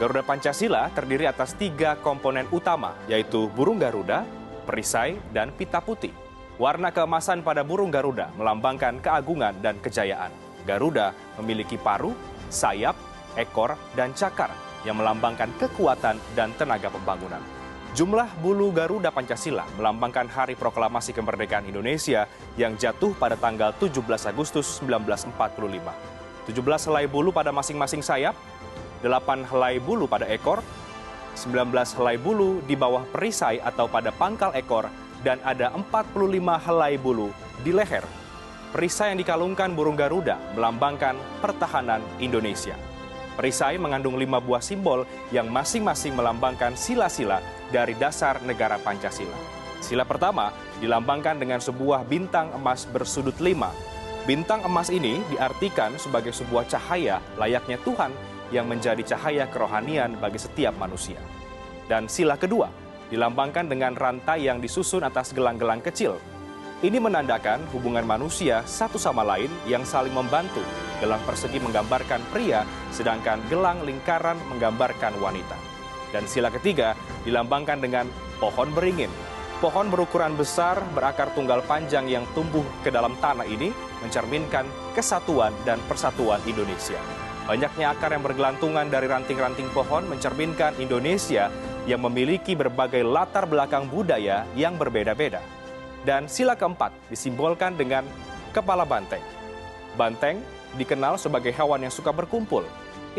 Garuda Pancasila terdiri atas 3 komponen utama, yaitu burung Garuda, perisai, dan pita putih. Warna keemasan pada burung Garuda melambangkan keagungan dan kejayaan. Garuda memiliki paruh, sayap, ekor, dan cakar yang melambangkan kekuatan dan tenaga pembangunan. Jumlah bulu Garuda Pancasila melambangkan Hari Proklamasi Kemerdekaan Indonesia yang jatuh pada tanggal 17 Agustus 1945. 17 helai bulu pada masing-masing sayap, 8 helai bulu pada ekor, 19 helai bulu di bawah perisai atau pada pangkal ekor, dan ada 45 helai bulu di leher. Perisai yang dikalungkan burung Garuda melambangkan pertahanan Indonesia. Perisai mengandung 5 buah simbol yang masing-masing melambangkan sila-sila dari dasar negara Pancasila. Sila pertama dilambangkan dengan sebuah bintang emas bersudut 5. Bintang emas ini diartikan sebagai sebuah cahaya layaknya Tuhan yang menjadi cahaya kerohanian bagi setiap manusia. Dan sila kedua dilambangkan dengan rantai yang disusun atas gelang-gelang kecil. Ini menandakan hubungan manusia satu sama lain yang saling membantu. Gelang persegi menggambarkan pria, sedangkan gelang lingkaran menggambarkan wanita. Dan sila ketiga dilambangkan dengan pohon beringin. Pohon berukuran besar, berakar tunggal panjang yang tumbuh ke dalam tanah ini mencerminkan kesatuan dan persatuan Indonesia. Banyaknya akar yang bergelantungan dari ranting-ranting pohon mencerminkan Indonesia yang memiliki berbagai latar belakang budaya yang berbeda-beda. Dan sila keempat disimbolkan dengan kepala banteng. Banteng dikenal sebagai hewan yang suka berkumpul.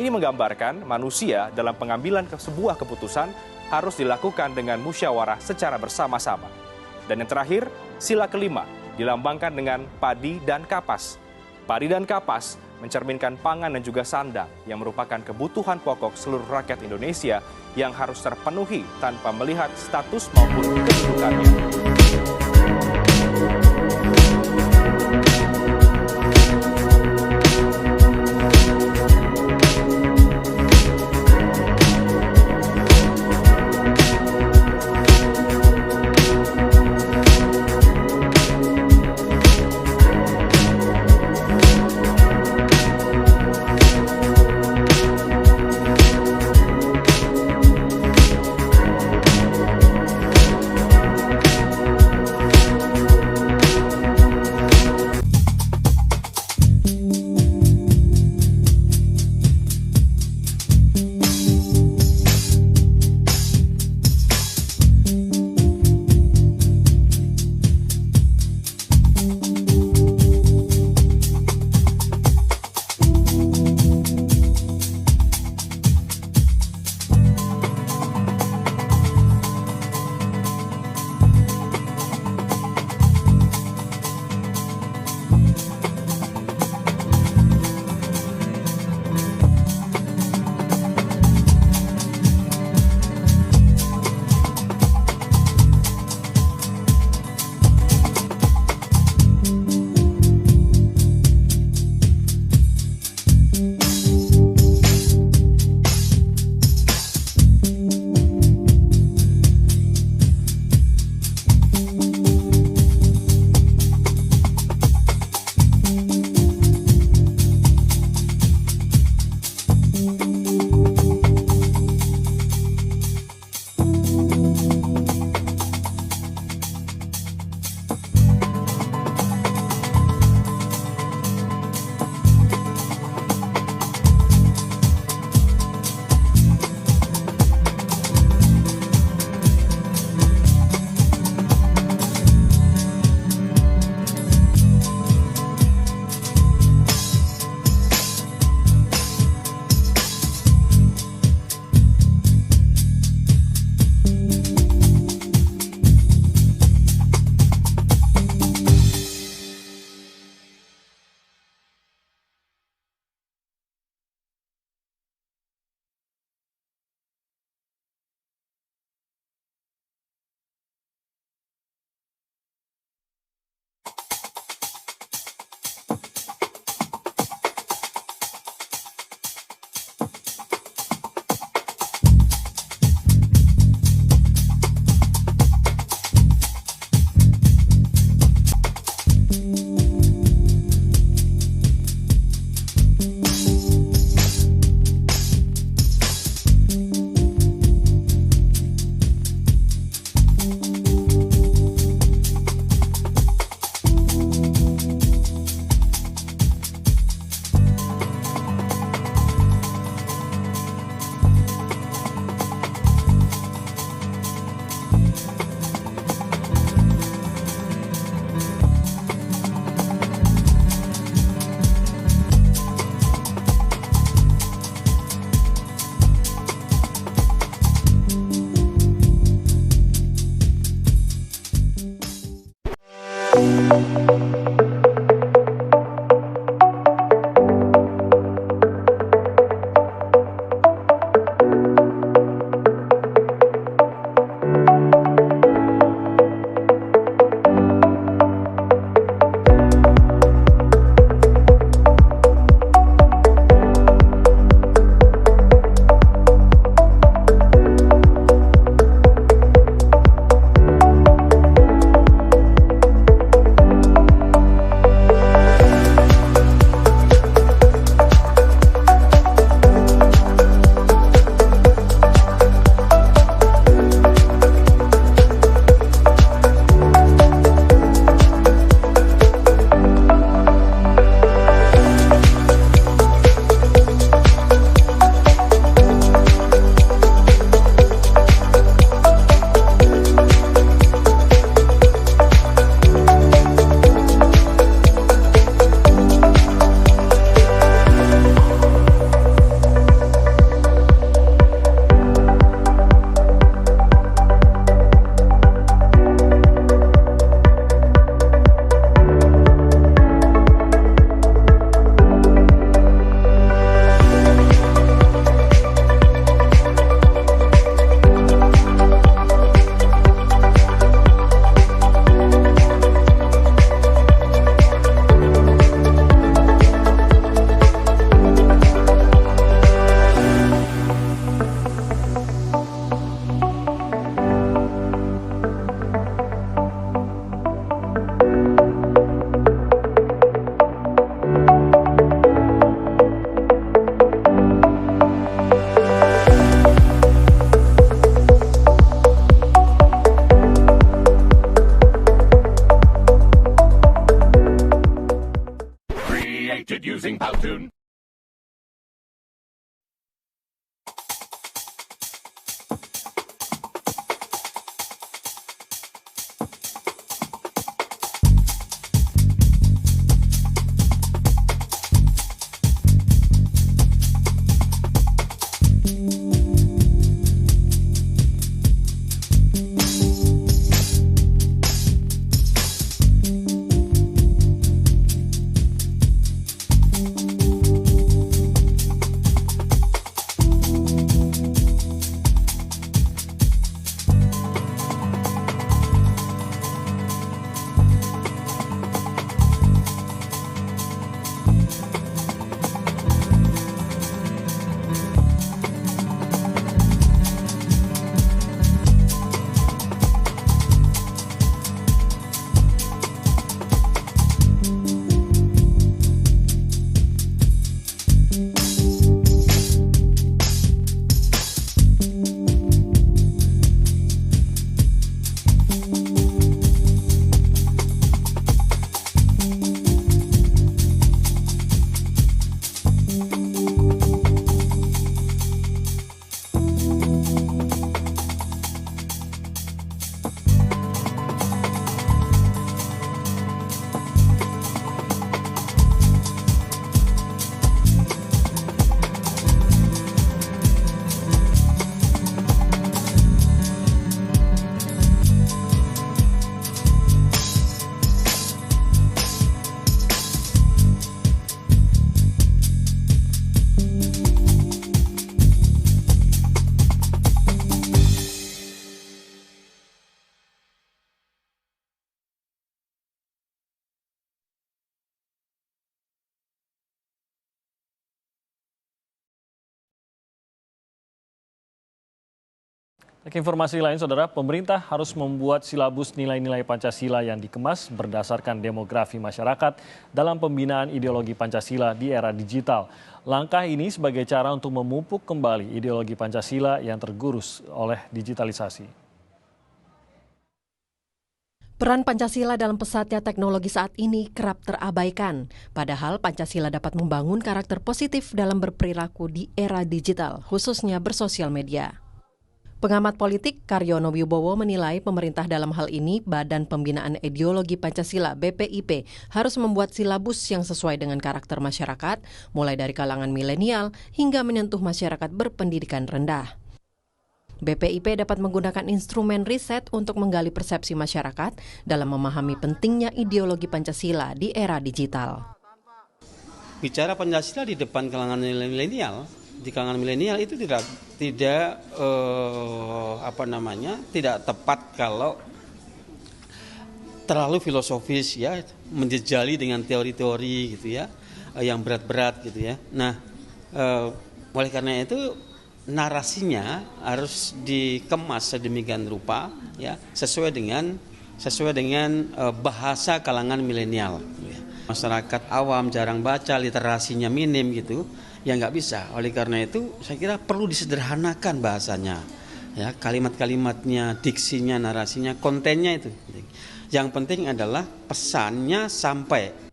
Ini menggambarkan manusia dalam pengambilan sebuah keputusan harus dilakukan dengan musyawarah secara bersama-sama. Dan yang terakhir, sila kelima dilambangkan dengan padi dan kapas. Padi dan kapas mencerminkan pangan dan juga sandang yang merupakan kebutuhan pokok seluruh rakyat Indonesia yang harus terpenuhi tanpa melihat status maupun kedudukannya. using Powtoon. Informasi lain, Saudara, pemerintah harus membuat silabus nilai-nilai Pancasila yang dikemas berdasarkan demografi masyarakat dalam pembinaan ideologi Pancasila di era digital. Langkah ini sebagai cara untuk memupuk kembali ideologi Pancasila yang tergerus oleh digitalisasi. Peran Pancasila dalam pesatnya teknologi saat ini kerap terabaikan. Padahal Pancasila dapat membangun karakter positif dalam berperilaku di era digital, khususnya bersosial media. Pengamat politik Karyono Wibowo menilai pemerintah dalam hal ini Badan Pembinaan Ideologi Pancasila (BPIP) harus membuat silabus yang sesuai dengan karakter masyarakat, mulai dari kalangan milenial hingga menyentuh masyarakat berpendidikan rendah. BPIP dapat menggunakan instrumen riset untuk menggali persepsi masyarakat dalam memahami pentingnya ideologi Pancasila di era digital. Bicara Pancasila di depan kalangan milenial, di kalangan milenial itu tidak tidak tepat kalau terlalu filosofis ya, menjejali dengan teori-teori gitu ya, yang berat-berat gitu ya. Nah, oleh karena itu narasinya harus dikemas sedemikian rupa ya, sesuai dengan bahasa kalangan milenial. Masyarakat awam jarang baca, literasinya minim gitu, ya nggak bisa. Oleh karena itu saya kira perlu disederhanakan bahasanya, ya, kalimat-kalimatnya, diksinya, narasinya, kontennya itu. Yang penting adalah pesannya sampai.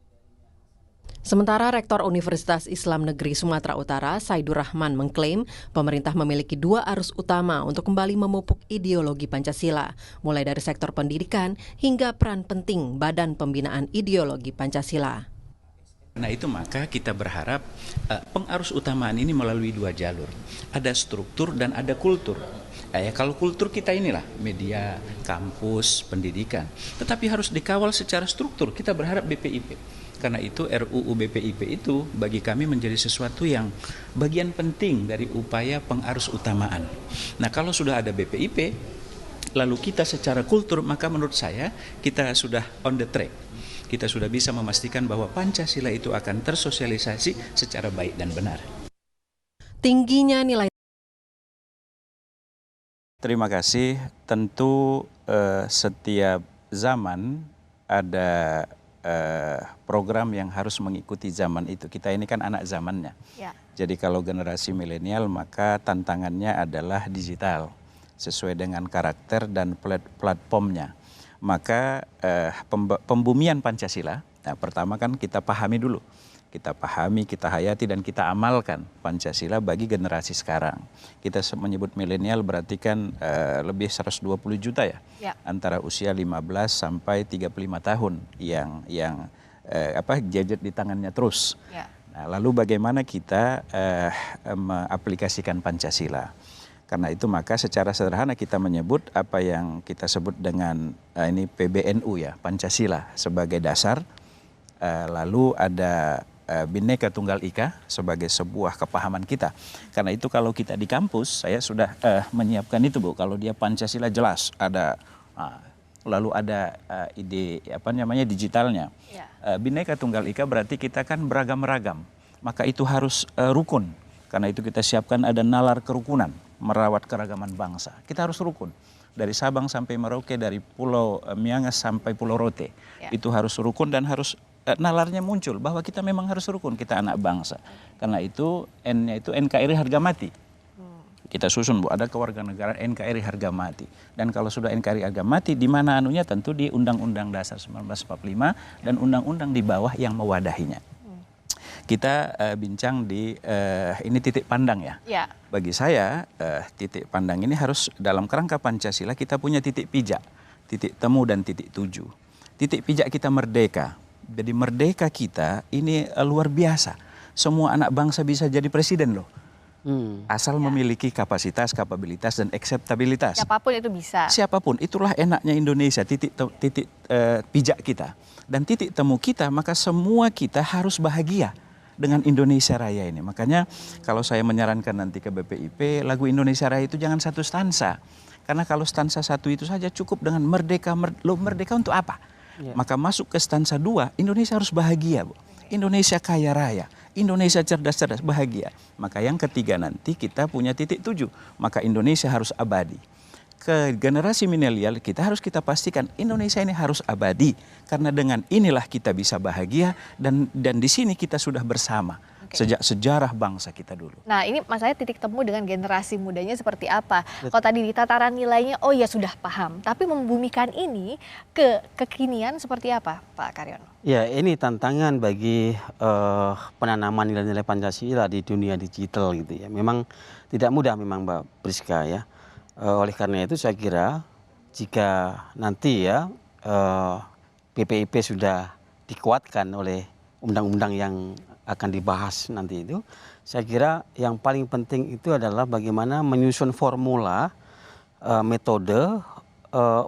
Sementara Rektor Universitas Islam Negeri Sumatera Utara, Saidur Rahman, mengklaim pemerintah memiliki 2 arus utama untuk kembali memupuk ideologi Pancasila, mulai dari sektor pendidikan hingga peran penting Badan Pembinaan Ideologi Pancasila. Karena itu maka kita berharap pengarus utamaan ini melalui 2 jalur. Ada struktur dan ada kultur. Kalau kultur kita inilah media, kampus, pendidikan. Tetapi harus dikawal secara struktur. Kita berharap BPIP. Karena itu RUU BPIP itu bagi kami menjadi sesuatu yang bagian penting dari upaya pengarus utamaan. Nah, kalau sudah ada BPIP, lalu kita secara kultur, maka menurut saya kita sudah on the track. Kita sudah bisa memastikan bahwa Pancasila itu akan tersosialisasi secara baik dan benar. Tingginya nilai. Terima kasih. Tentu setiap zaman ada program yang harus mengikuti zaman itu. Kita ini kan anak zamannya. Ya. Jadi kalau generasi milenial maka tantangannya adalah digital sesuai dengan karakter dan platformnya. Maka pembumian Pancasila, nah pertama kan kita pahami dulu. Kita pahami, kita hayati dan kita amalkan Pancasila bagi generasi sekarang. Kita menyebut milenial berarti kan lebih 120 juta ya. Antara usia 15 sampai 35 tahun yang gadget di tangannya terus. Ya. Nah, lalu bagaimana kita mengaplikasikan Pancasila? Karena itu maka secara sederhana kita menyebut apa yang kita sebut dengan ini PBNU ya, Pancasila sebagai dasar. Lalu ada Bhinneka Tunggal Ika sebagai sebuah kepahaman kita. Karena itu kalau kita di kampus, saya sudah menyiapkan itu Bu. Kalau dia Pancasila jelas ada, lalu ada ide digitalnya. Ya. Bhinneka Tunggal Ika berarti kita kan beragam-ragam. Maka itu harus rukun. Karena itu kita siapkan ada nalar kerukunan, merawat keragaman bangsa. Kita harus rukun. Dari Sabang sampai Merauke, dari Pulau Miangas sampai Pulau Rote. Ya. Itu harus rukun dan harus nalarnya muncul bahwa kita memang harus rukun, kita anak bangsa. Karena itu N-nya itu NKRI harga mati. Kita susun Bu, ada kewarganegaraan NKRI harga mati. Dan kalau sudah NKRI harga mati, di mana anunya tentu di Undang-Undang Dasar 1945 dan undang-undang di bawah yang mewadahinya. Kita bincang di ini titik pandang ya. Bagi saya titik pandang ini harus dalam kerangka Pancasila kita punya titik pijak, titik temu dan titik tuju. Titik pijak kita merdeka. Jadi merdeka kita ini luar biasa. Semua anak bangsa bisa jadi presiden loh. Asal memiliki kapasitas, kapabilitas dan akseptabilitas. Siapapun itu bisa. Siapapun, itulah enaknya Indonesia, titik pijak kita. Dan titik temu kita, maka semua kita harus bahagia dengan Indonesia Raya ini. Makanya kalau saya menyarankan nanti ke BPIP, lagu Indonesia Raya itu jangan satu stansa. Karena kalau stansa satu itu saja cukup dengan merdeka. Merdeka untuk apa? Maka masuk ke stansa 2, Indonesia harus bahagia Bu. Indonesia kaya raya, Indonesia cerdas-cerdas, bahagia. Maka yang ketiga nanti kita punya titik tuju, maka Indonesia harus abadi. Ke generasi milenial kita pastikan Indonesia ini harus abadi. Karena dengan inilah kita bisa bahagia dan di sini kita sudah bersama. Sejak sejarah bangsa kita dulu. Nah ini masalahnya titik temu dengan generasi mudanya seperti apa? Kalau tadi di tataran nilainya, oh ya sudah paham. Tapi membumikan ini ke kekinian seperti apa Pak Karyono? Ya ini tantangan bagi penanaman nilai-nilai Pancasila di dunia digital gitu ya. Memang tidak mudah memang Mbak Priska ya. Oleh karena itu saya kira jika nanti ya BPIP sudah dikuatkan oleh undang-undang yang akan dibahas nanti itu, saya kira yang paling penting itu adalah bagaimana menyusun formula metode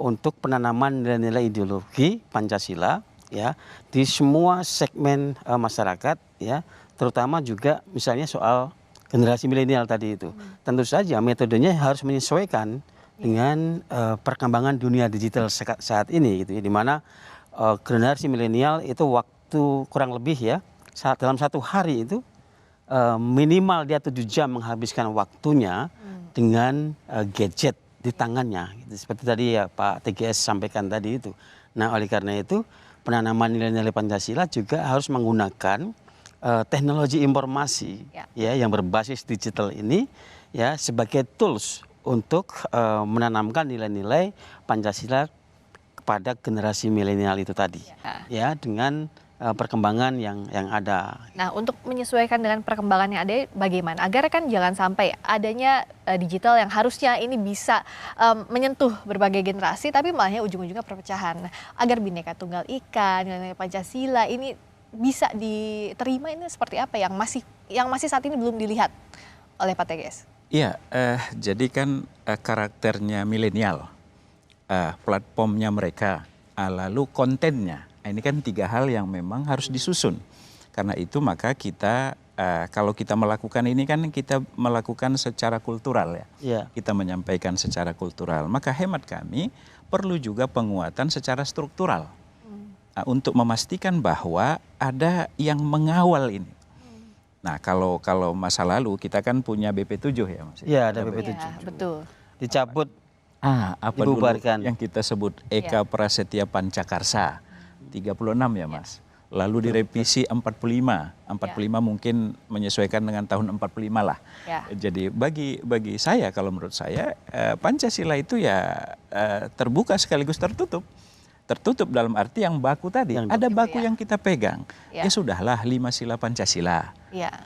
untuk penanaman nilai-nilai ideologi Pancasila ya di semua segmen masyarakat ya, terutama juga misalnya soal generasi milenial tadi itu. Tentu saja metodenya harus menyesuaikan dengan perkembangan dunia digital saat ini gitu ya, di mana generasi milenial itu waktu kurang lebih ya dalam satu hari itu minimal dia 7 jam menghabiskan waktunya dengan gadget di tangannya gitu. Seperti tadi ya Pak TGS sampaikan tadi itu. Nah, oleh karena itu penanaman nilai-nilai Pancasila juga harus menggunakan teknologi informasi ya yang berbasis digital ini ya sebagai tools untuk menanamkan nilai-nilai Pancasila kepada generasi milenial itu tadi ya dengan perkembangan yang ada. Nah, untuk menyesuaikan dengan perkembangan yang ada bagaimana? Agar kan jangan sampai adanya digital yang harusnya ini bisa menyentuh berbagai generasi tapi malahnya ujung-ujungnya perpecahan. Nah, agar Bhinneka Tunggal Ika, nilai Pancasila ini bisa diterima, ini seperti apa yang masih saat ini belum dilihat oleh Pak TGS? Iya, jadi kan karakternya milenial, platformnya mereka, lalu kontennya. Ini kan 3 hal yang memang harus disusun. Karena itu maka kita kalau kita melakukan ini kan kita melakukan secara kultural ya. Kita menyampaikan secara kultural. Maka hemat kami perlu juga penguatan secara struktural. Untuk memastikan bahwa ada yang mengawal ini. Nah, kalau masa lalu kita kan punya BP7 ya Mas. Iya, ada BP7. Ya, betul. Dicabut, apa dibubarkan. Dulu yang kita sebut Eka Prasetya Pancakarsa 36 ya Mas. Lalu direvisi 45 mungkin menyesuaikan dengan tahun 45 lah. Jadi bagi saya, kalau menurut saya Pancasila itu ya terbuka sekaligus tertutup. Tertutup dalam arti yang baku tadi. Ada baku yang kita pegang. Ya sudahlah 5 sila Pancasila.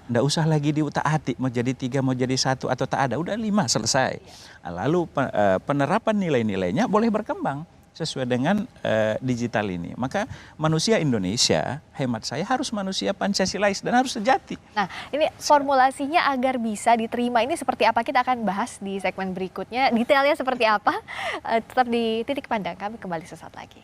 Nggak usah lagi diutak-atik mau jadi 3 mau jadi 1 atau tak ada. Udah 5 selesai. Lalu penerapan nilai-nilainya boleh berkembang sesuai dengan digital ini. Maka manusia Indonesia, hemat saya harus manusia Pancasilais dan harus sejati. Nah, ini formulasinya agar bisa diterima ini seperti apa? Kita akan bahas di segmen berikutnya. Detailnya seperti apa? Tetap di Titik Pandang, kami kembali sesaat lagi.